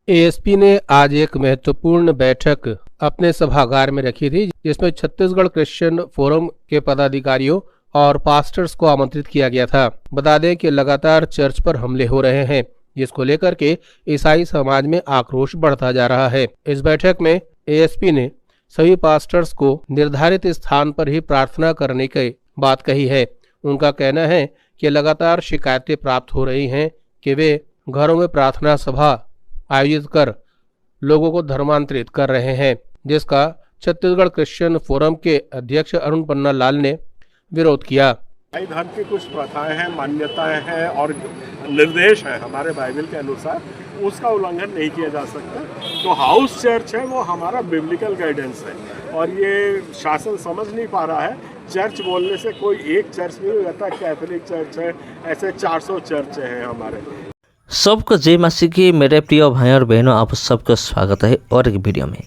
ASP ने आज एक महत्वपूर्ण बैठक अपने सभागार में रखी थी, जिसमें छत्तीसगढ़ क्रिश्चियन फोरम के पदाधिकारियों और पास्टर्स को आमंत्रित किया गया था। बता दें कि लगातार चर्च पर हमले हो रहे हैं, जिसको लेकर के ईसाई समाज में आक्रोश बढ़ता जा रहा है। इस बैठक में एएसपी ने सभी पास्टर्स को निर्धारित स्थान पर ही प्रार्थना करने की बात कही है। उनका कहना है कि लगातार शिकायतें प्राप्त हो रही हैं कि वे घरों में प्रार्थना सभा आयोजित कर लोगों को धर्मांतरित कर रहे हैं, जिसका छत्तीसगढ़ क्रिश्चियन फोरम के अध्यक्ष अरुण पन्ना लाल ने विरोध किया। धर्म की कुछ प्रथाएं हैं, मान्यताएं हैं और निर्देश हैं हमारे बाइबल के अनुसार, उसका उल्लंघन नहीं किया जा सकता। तो हाउस चर्च है वो हमारा बिब्लिकल गाइडेंस है और ये शासन समझ नहीं पा रहा है। चर्च बोलने से कोई एक चर्च नहीं रहता, कैथोलिक चर्च है, ऐसे 400 चर्च हैं हमारे। सबको जय मसीह की। मेरे प्रिय भाई और बहनों, आप सबका स्वागत है और एक वीडियो में।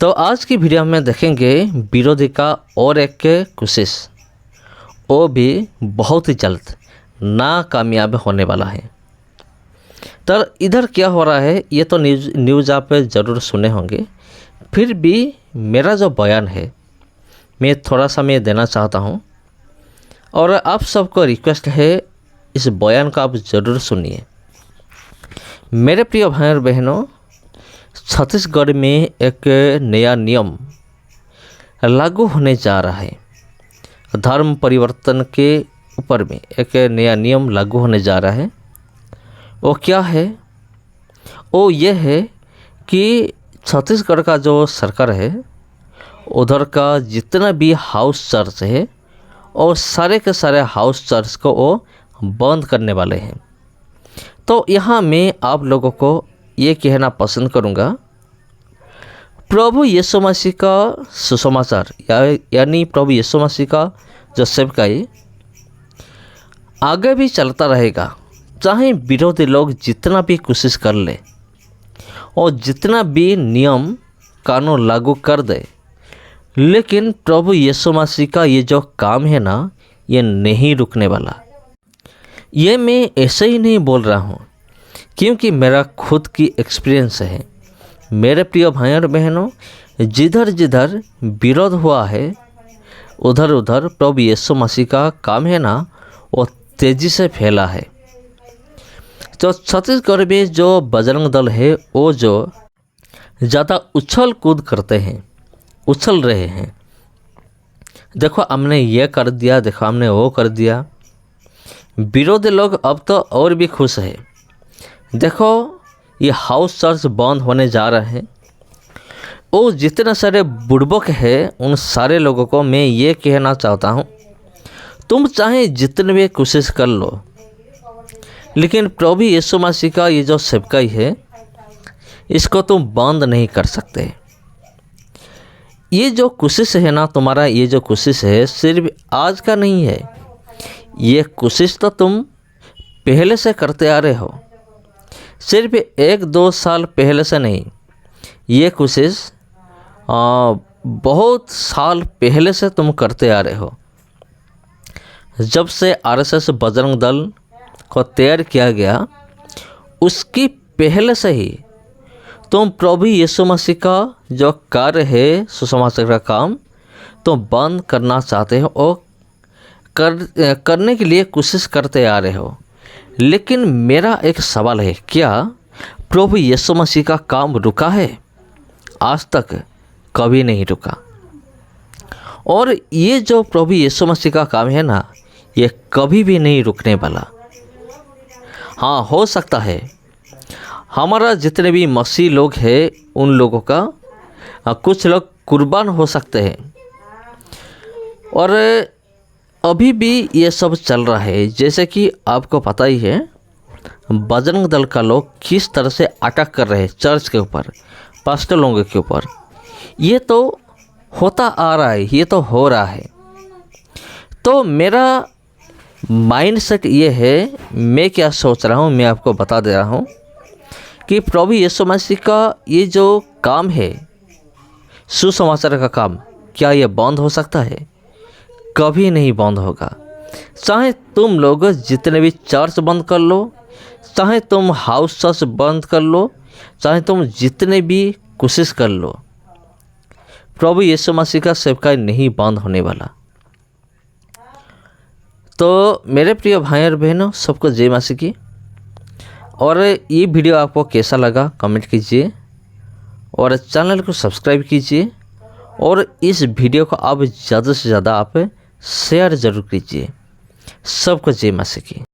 तो आज की वीडियो में देखेंगे विरोधी का और एक कोशिश, वो भी बहुत ही जल्द नाकामयाब होने वाला है। तो इधर क्या हो रहा है ये तो न्यूज़ आप ज़रूर सुने होंगे, फिर भी मेरा जो बयान है मैं थोड़ा सा देना चाहता हूँ और आप सबको रिक्वेस्ट है इस बयान को आप ज़रूर सुनिए। मेरे प्रिय भाई और बहनों, छत्तीसगढ़ में एक नया नियम लागू होने जा रहा है। धर्म परिवर्तन के ऊपर में एक नया नियम लागू होने जा रहा है। वो क्या है? वो ये है कि छत्तीसगढ़ का जो सरकार है, उधर का जितना भी हाउस चर्च है और सारे के सारे हाउस चर्च को वो बंद करने वाले हैं। तो यहाँ मैं आप लोगों को ये कहना पसंद करूँगा, प्रभु यीशु मसीह का सुसमाचार यानी प्रभु यीशु मसीह का जो सेवकाई आगे भी चलता रहेगा, चाहे विरोधी लोग जितना भी कोशिश कर ले और जितना भी नियम कानून लागू कर दे, लेकिन प्रभु यीशु मसीह का ये जो काम है ना, ये नहीं रुकने वाला। ये मैं ऐसे ही नहीं बोल रहा हूँ, क्योंकि मेरा खुद की एक्सपीरियंस है। मेरे प्रिय भाई और बहनों, जिधर जिधर विरोध हुआ है उधर उधर प्रभु यीशु मसीह का काम है ना, वो तेज़ी से फैला है। तो छत्तीसगढ़ में जो बजरंग दल है, वो जो ज़्यादा उछल कूद करते हैं, उछल रहे हैं, देखो हमने ये कर दिया, देखो हमने वो कर दिया। विरोधी लोग अब तो और भी खुश है। देखो ये हाउस चर्च बंद होने जा रहे हैं। वो जितने सारे बुड़बक है, उन सारे लोगों को मैं ये कहना चाहता हूँ, तुम चाहे जितने भी कोशिश कर लो, लेकिन प्रभु यीशु मसीह का ये जो सेवकाई है, इसको तुम बंद नहीं कर सकते। ये जो कोशिश है ना तुम्हारा, ये जो कोशिश है सिर्फ आज का नहीं है, ये कोशिश तो तुम पहले से करते आ रहे हो, सिर्फ 1-2 साल पहले से नहीं। ये कोशिश बहुत साल पहले से तुम करते आ रहे हो। जब से आरएसएस बजरंग दल को तैयार किया गया, उसकी पहले से ही तुम प्रभु यीशु मसीह का जो कार्य है, सुसमाचार का काम, तो बंद करना चाहते हो और करने के लिए कोशिश करते आ रहे हो। लेकिन मेरा एक सवाल है, क्या प्रभु यीशु मसीह का काम रुका है? आज तक कभी नहीं रुका। और ये जो प्रभु यीशु मसीह का काम है ना, ये कभी भी नहीं रुकने वाला। हाँ, हो सकता है हमारा जितने भी मसीह लोग हैं, उन लोगों का कुछ लोग कुर्बान हो सकते हैं, और अभी भी ये सब चल रहा है। जैसे कि आपको पता ही है, बजरंग दल का लोग किस तरह से अटैक कर रहे हैं चर्च के ऊपर, पास्टर लोगों के ऊपर। ये तो होता आ रहा है, ये तो हो रहा है। तो मेरा माइंडसेट ये है, मैं क्या सोच रहा हूँ मैं आपको बता दे रहा हूँ कि प्रभु यीशु मसीह का ये जो काम है, सुसमाचार का काम, क्या ये बंद हो सकता है? कभी नहीं बंद होगा। चाहे तुम लोग जितने भी चर्च बंद कर लो, चाहे तुम हाउस चर्च बंद कर लो, चाहे तुम जितने भी कोशिश कर लो, प्रभु यीशु मसीह का सेवकाई नहीं बंद होने वाला। तो मेरे प्रिय भाई और बहनों, सबको जय मसीह की। और ये वीडियो आपको कैसा लगा कमेंट कीजिए और चैनल को सब्सक्राइब कीजिए और इस वीडियो को आप ज़्यादा से ज़्यादा आप शेयर ज़रूर कीजिए। सबको जय मसीह की।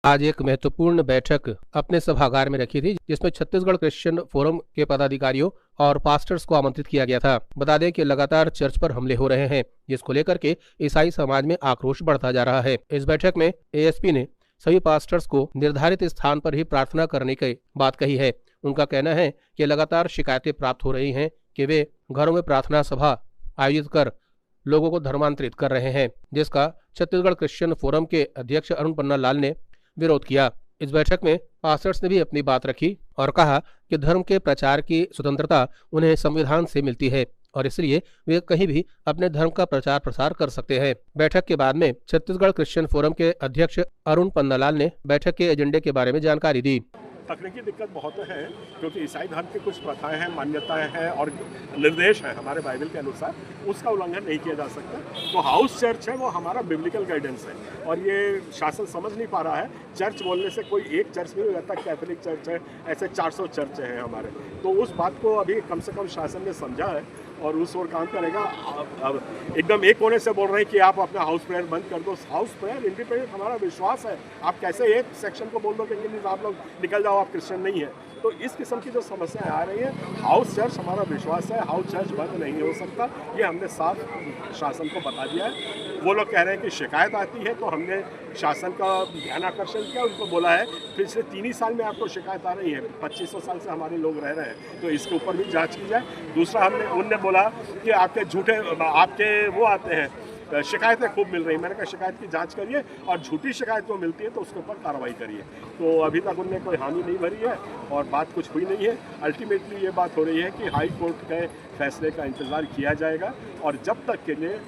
आज एक महत्वपूर्ण बैठक अपने सभागार में रखी थी, जिसमें छत्तीसगढ़ क्रिश्चियन फोरम के पदाधिकारियों और पास्टर्स को आमंत्रित किया गया था। बता दें कि लगातार चर्च पर हमले हो रहे हैं, जिसको लेकर के ईसाई समाज में आक्रोश बढ़ता जा रहा है। इस बैठक में एएसपी ने सभी पास्टर्स को निर्धारित स्थान पर ही प्रार्थना करने की बात कही है। उनका कहना है कि लगातार शिकायतें प्राप्त हो रही हैं कि वे घरों में प्रार्थना सभा आयोजित कर लोगों को धर्मांतरित कर रहे हैं, जिसका छत्तीसगढ़ क्रिश्चियन फोरम के अध्यक्ष अरुण पन्नालाल ने विरोध किया। इस बैठक में पास्टर्स ने भी अपनी बात रखी और कहा कि धर्म के प्रचार की स्वतंत्रता उन्हें संविधान से मिलती है और इसलिए वे कहीं भी अपने धर्म का प्रचार प्रसार कर सकते हैं। बैठक के बाद में छत्तीसगढ़ क्रिश्चियन फोरम के अध्यक्ष अरुण पन्नालाल ने बैठक के एजेंडे के बारे में जानकारी दी। तकनीकी दिक्कत बहुत है, क्योंकि ईसाई धर्म की कुछ प्रथाएं हैं, मान्यताएं हैं और निर्देश हैं हमारे बाइबल के अनुसार, उसका उल्लंघन नहीं किया जा सकता। तो हाउस चर्च है वो हमारा बिब्लिकल गाइडेंस है और ये शासन समझ नहीं पा रहा है। चर्च बोलने से कोई एक चर्च नहीं हो जाता, कैथोलिक चर्च है, ऐसे 400 चर्च हैं हमारे। तो उस बात को अभी कम से कम शासन ने समझा है और उस ओर काम करेगा। अब एकदम एक कोने से बोल रहे हैं कि आप अपना हाउस प्रेयर बंद कर दो। हाउस प्रेयर इंडिपेंडेंट हमारा विश्वास है। आप कैसे एक सेक्शन को बोल दो कि आप लोग निकल जाओ, आप क्रिश्चियन नहीं है। तो इस किस्म की जो समस्याएं आ रही हैं, हाउस चर्च हमारा विश्वास है, हाउस चर्च बंद नहीं हो सकता। ये हमने साफ शासन को बता दिया है। वो लोग कह रहे हैं कि शिकायत आती है, तो हमने शासन का ध्यान आकर्षण किया, उनको बोला है पिछले 3 ही साल में आपको शिकायत आ रही है, 2500 साल से हमारे लोग रह रहे हैं, तो इसके ऊपर भी जांच की जाए। दूसरा उनने बोला कि आपके झूठे आपके वो आते हैं, शिकायतें खूब मिल रही। मैंने कहा शिकायत की जांच करिए और झूठी शिकायत जो मिलती है तो उसके ऊपर कार्रवाई करिए। तो अभी तक उनने कोई हामी नहीं भरी है और बात कुछ हुई नहीं है। अल्टीमेटली ये बात हो रही है कि हाई कोर्ट के फैसले का इंतज़ार किया जाएगा और जब तक के लिए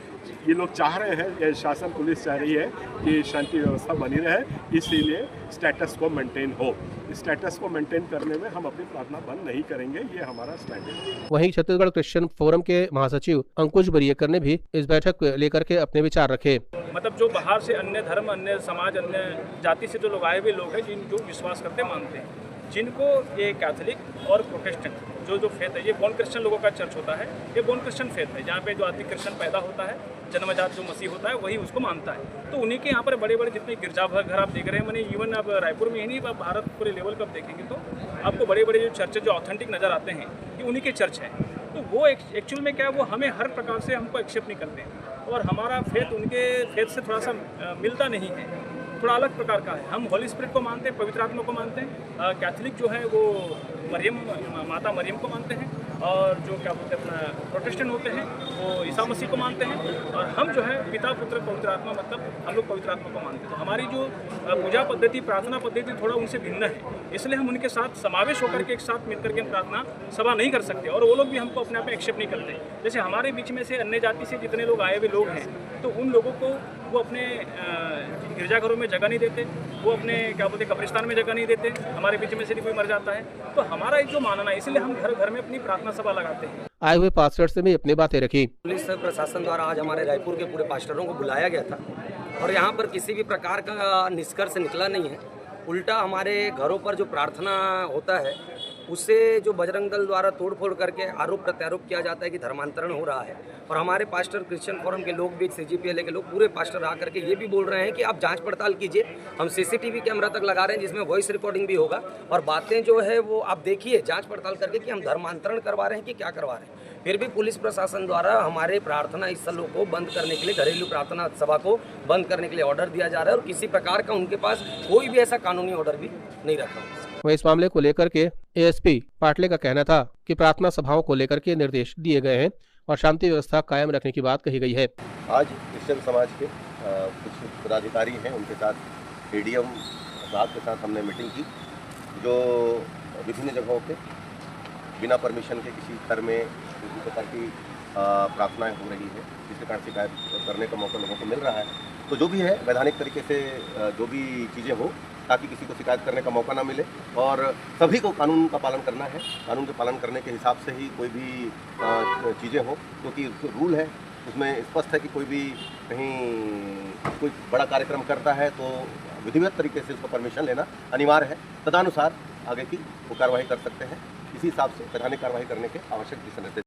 ये लोग चाह रहे हैं, ये शासन पुलिस चाह रही है कि शांति व्यवस्था बनी रहे, इसीलिए स्टेटस को मेंटेन हो। स्टेटस को मेंटेन करने में हम अपनी प्रार्थना बंद नहीं करेंगे, ये हमारा स्टैंड है। वहीं छत्तीसगढ़ क्रिश्चियन फोरम के महासचिव अंकुश बरियेकर ने भी इस बैठक को लेकर के अपने विचार रखे। मतलब जो बाहर से अन्य धर्म, अन्य समाज, अन्य जाति से जो लोग आए हुए लोग हैं, जो विश्वास करते मानते हैं, जिनको ये कैथोलिक और प्रोटेस्टेंट जो फेथ है, ये बोर्न क्रिश्चियन लोगों का चर्च होता है, ये बोर्न क्रिश्चियन फेथ है, जहाँ पे जो आदमी क्रिश्चियन पैदा होता है, जन्मजात जो मसीह होता है वही उसको मानता है। तो उन्हीं के यहाँ पर बड़े बड़े जितने गिरजाघर आप देख रहे हैं, मैंने इवन अब रायपुर में ही नहीं, अब भारत पूरे लेवल पर आप देखेंगे तो आपको बड़े बड़े जो चर्च जो ऑथेंटिक नज़र आते हैं, ये उन्हीं के चर्च हैं। तो वो एक्चुअल में क्या है, वो हमें हर प्रकार से हमको एक्सेप्ट नहीं करते हैं और हमारा फेथ उनके फेथ से थोड़ा सा मिलता नहीं है, थोड़ा अलग प्रकार का है। हम होली स्पिरिट को मानते हैं, पवित्र आत्मा को मानते हैं। कैथोलिक जो है वो माता मरियम को मानते हैं और जो क्या बोलते हैं अपना प्रोटेस्टेंट होते हैं वो ईसा मसीह को मानते हैं और हम जो है पिता पुत्र पवित्र आत्मा, मतलब हम लोग पवित्र आत्मा को मानते हैं। तो हमारी जो पूजा पद्धति, प्रार्थना पद्धति थोड़ा उनसे भिन्न है, इसलिए हम उनके साथ समावेश होकर के एक साथ मिलकर के हम प्रार्थना सभा नहीं कर सकते और वो लोग भी हमको अपने आप में एक्सेप्ट नहीं करते। जैसे हमारे बीच में से अन्य जाति से जितने लोग आए हुए लोग हैं, तो उन लोगों को वो अपने गिरजाघरों में जगह नहीं देते, वो अपने क्या बोलते कब्रिस्तान में जगह नहीं देते। हमारे बीच में से कोई मर जाता है तो हमारा एक जो मानना है, इसलिए हम घर घर में अपनी प्रार्थना सभा लगाते हैं। आए हुए पास्टर्स ने भी अपनी बातें रखी। पुलिस प्रशासन द्वारा आज हमारे रायपुर के पूरे पास्टरों को बुलाया गया था और यहाँ पर किसी भी प्रकार का निष्कर्ष निकला नहीं है। उल्टा हमारे घरों पर जो प्रार्थना होता है उससे जो बजरंग दल द्वारा तोड़फोड़ करके आरोप प्रत्यारोप किया जाता है कि धर्मांतरण हो रहा है। और हमारे पास्टर क्रिश्चियन फोरम के लोग भी, CGPLA के लोग, पूरे पास्टर आकर के ये भी बोल रहे हैं कि आप जांच पड़ताल कीजिए। हम CCTV कैमरा तक लगा रहे हैं जिसमें वॉइस रिकॉर्डिंग भी होगा और बातें जो है वो आप देखिए जांच पड़ताल करके कि हम धर्मांतरण करवा रहे हैं कि क्या करवा रहे हैं। फिर भी पुलिस प्रशासन द्वारा हमारे प्रार्थना स्थलों को बंद करने के लिए, घरेलू प्रार्थना सभा को बंद करने के लिए ऑर्डर दिया जा रहा है और किसी प्रकार का उनके पास कोई भी ऐसा कानूनी ऑर्डर भी नहीं रखा। वहीं इस मामले को लेकर के ASP पाटले का कहना था कि प्रार्थना सभाओं को लेकर के निर्देश दिए गए हैं और शांति व्यवस्था कायम रखने की बात कही गई है। आज क्रिश्चियन समाज के कुछ पदाधिकारी हैं, उनके साथ ADM साहब के साथ हमने मीटिंग की, जो विभिन्न जगहों पे बिना परमिशन के किसी घर में किसी प्रकार की प्रार्थनाएं हो रही है, जिस प्रकार शिकायत करने का मौका लोगों को मिल रहा है। तो जो भी है वैधानिक तरीके से जो भी चीज़ें हो ताकि किसी को शिकायत करने का मौका ना मिले। और सभी को कानून का पालन करना है, कानून के पालन करने के हिसाब से ही कोई भी चीज़ें हो, क्योंकि रूल है उसमें स्पष्ट है कि कोई भी कहीं कोई बड़ा कार्यक्रम करता है तो विधिवत तरीके से उसको परमिशन लेना अनिवार्य है, तदनुसार आगे की वो कार्रवाई कर सकते हैं। इसी हिसाब से वैधानिक कार्रवाई करने के आवश्यक दिशा निर्देश